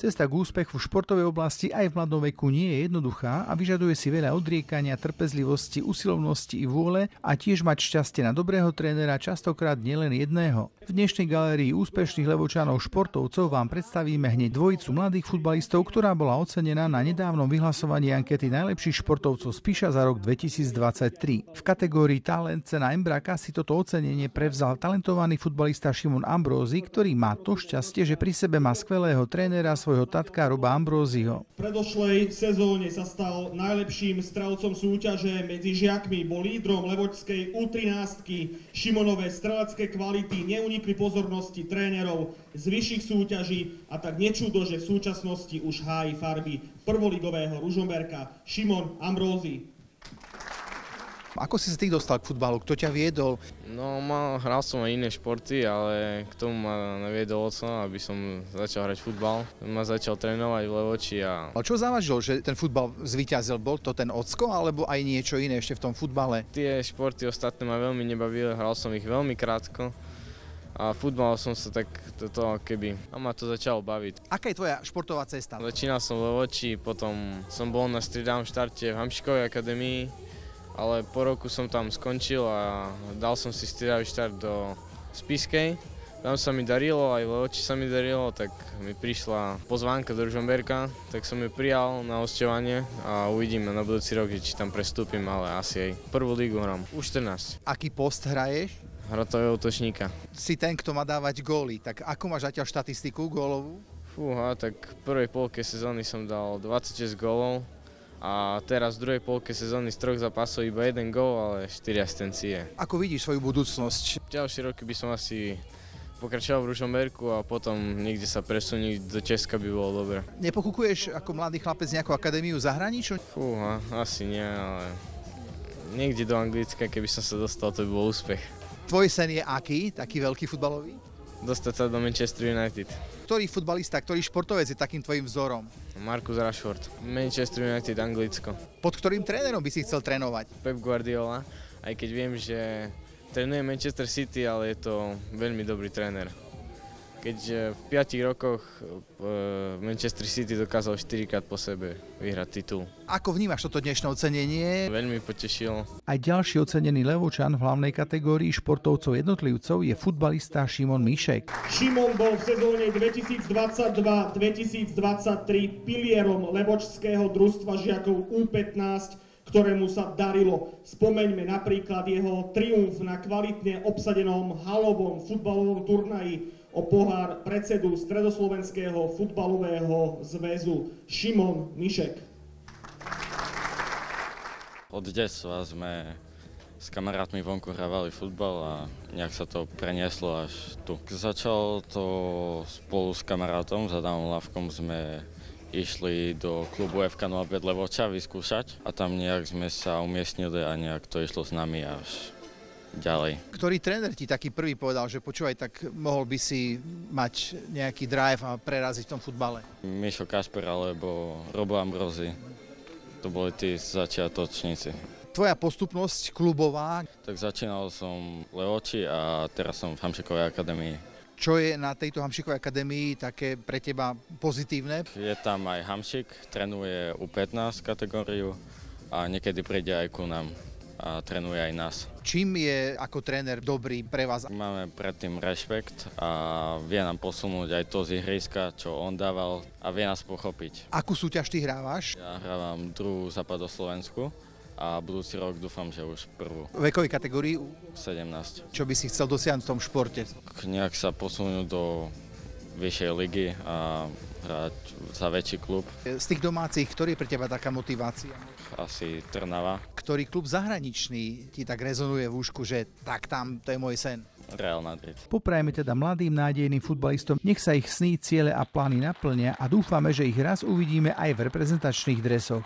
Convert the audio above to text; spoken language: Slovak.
Cesta k úspechu v športovej oblasti aj v mladom veku nie je jednoduchá a vyžaduje si veľa odriekania, trpezlivosti, usilovnosti i vôle a tiež mať šťastie na dobrého trénera, častokrát nielen jedného. V dnešnej galérii úspešných Levočanov športovcov vám predstavíme hneď dvojicu mladých futbalistov, ktorá bola ocenená na nedávnom vyhlasovaní ankety najlepších športovcov Spiša za rok 2023. V kategórii Talent cena Embraka si toto ocenenie prevzal talentovaný futbalista Šimon Ambrózy, ktorý má to šťastie, že pri sebe má skvelého trénera svojho tatka Roba Ambrózyho. V predošlej sezóne sa stal najlepším strelcom súťaže medzi žiakmi, bol lídrom levočskej U13. Šimonové strelecké kvality neunikli pozornosti trénerov z vyšších súťaží a tak nečudo, že v súčasnosti už hájí farby prvoligového Ružomberka Šimon Ambrózy. Ako si sa ty dostal k futbalu? Kto ťa viedol? No, hral som aj iné športy, ale k tomu ma naviedol oco, aby som začal hrať futbal. Ma začal trénovať v Levoči a... A čo závažilo, že ten futbal zvíťazil? Bol to ten ocko, alebo aj niečo iné ešte v tom futbale? Tie športy ostatné ma veľmi nebavili, hral som ich veľmi krátko. A futbal som sa tak a ma to začalo baviť. Aká je tvoja športová cesta? Začínal som v Levoči, potom som bol na striedavnom štarte v Hamšikovej akadémii, ale po roku som tam skončil a dal som si striedavý štart do Spišskej. Tam sa mi darilo, aj v Levoči sa mi darilo, tak mi prišla pozvánka do Ružomberka, tak som ju prijal na hosťovanie a uvidíme na budúci rok, či tam prestúpim, ale asi aj prvú lígu hrám. Už 14. Aký post hraješ? Hrotového útočníka. Si ten, kto má dávať góly, tak ako máš zatiaľ štatistiku gólovú? Fúha, tak v prvej polke sezóny som dal 26 gólov. A teraz v druhej polke sezóny z 3 zápasov iba 1 gól, ale 4 asistencie. Ako vidíš svoju budúcnosť? Ďalšie roky by som asi pokračoval v Ružomberku a potom niekde sa presunúť do Česka by bolo dobre. Nepokúkuješ ako mladý chlapec nejakú akadémiu zahraničnú? Fúha, asi nie, ale niekde do Anglicka, keby som sa dostal, to by bol úspech. Tvoj sen je aký, taký veľký futbalový? Dostať sa do Manchester United. Ktorý futbalista, ktorý športovec je takým tvojim vzorom? Marcus Rashford, Manchester United, Anglicko. Pod ktorým trénerom by si chcel trénovať? Pep Guardiola, aj keď viem, že trénuje Manchester City, ale je to veľmi dobrý tréner. Keď v 5 rokoch Manchester City dokázal 4-krát po sebe vyhrať titul. Ako vnímaš toto dnešné ocenenie? Veľmi potešilo. Aj ďalší ocenený Levočan v hlavnej kategórii športovcov jednotlivcov je futbalista Šimon Mišek. Šimon bol v sezóne 2022-2023 pilierom levočského družstva žiakov U15, ktorému sa darilo. Spomeňme napríklad jeho triumf na kvalitne obsadenom halovom futbalovom turnaji o pohár predsedu Stredoslovenského futbalového zväzu Šimon Mišek. Od detstva sme s kamarátmi vonku hrávali futbal a nejak sa to prenieslo až tu. Začalo to spolu s kamarátom, za Adanom Lavkom sme išli do klubu FK 05 Levoča vyskúšať a tam nejak sme sa umiestnili a nejak to išlo s nami až ďalej. Ktorý tréner ti taký prvý povedal, že počúvaj, tak mohol by si mať nejaký drive a preraziť v tom futbale? Mišo Kasper alebo Robo Ambrózy. To boli tí začiatočníci. Tvoja postupnosť klubová? Tak začínal som v Levoči a teraz som v Hamšikovej akadémii. Čo je na tejto Hamšikovej akadémii také pre teba pozitívne? Je tam aj Hamšik, trénuje U15 kategóriu a niekedy príde aj ku nám a trénuje aj nás. Čím je ako tréner dobrý pre vás? Máme predtým rešpekt a vie nám posunúť aj to z ihriska, čo on dával a vie nás pochopiť. Akú súťaž ty hrávaš? Ja hrávam druhú Západoslovensku a budúci rok dúfam, že už prvú. Vekovej kategórii? 17. Čo by si chcel dosiahnuť v tom športe? Nejak sa posunúť do vyššej ligy a hrať za väčší klub. Z tých domácich, ktorý je pre teba taká motivácia? Asi Trnava. Ktorý klub zahraničný ti tak rezonuje v ušku, že tak tam, to je môj sen? Real Madrid. Poprajme teda mladým nádejným futbalistom, nech sa ich sny, ciele a plány naplnia a dúfame, že ich raz uvidíme aj v reprezentačných dresoch.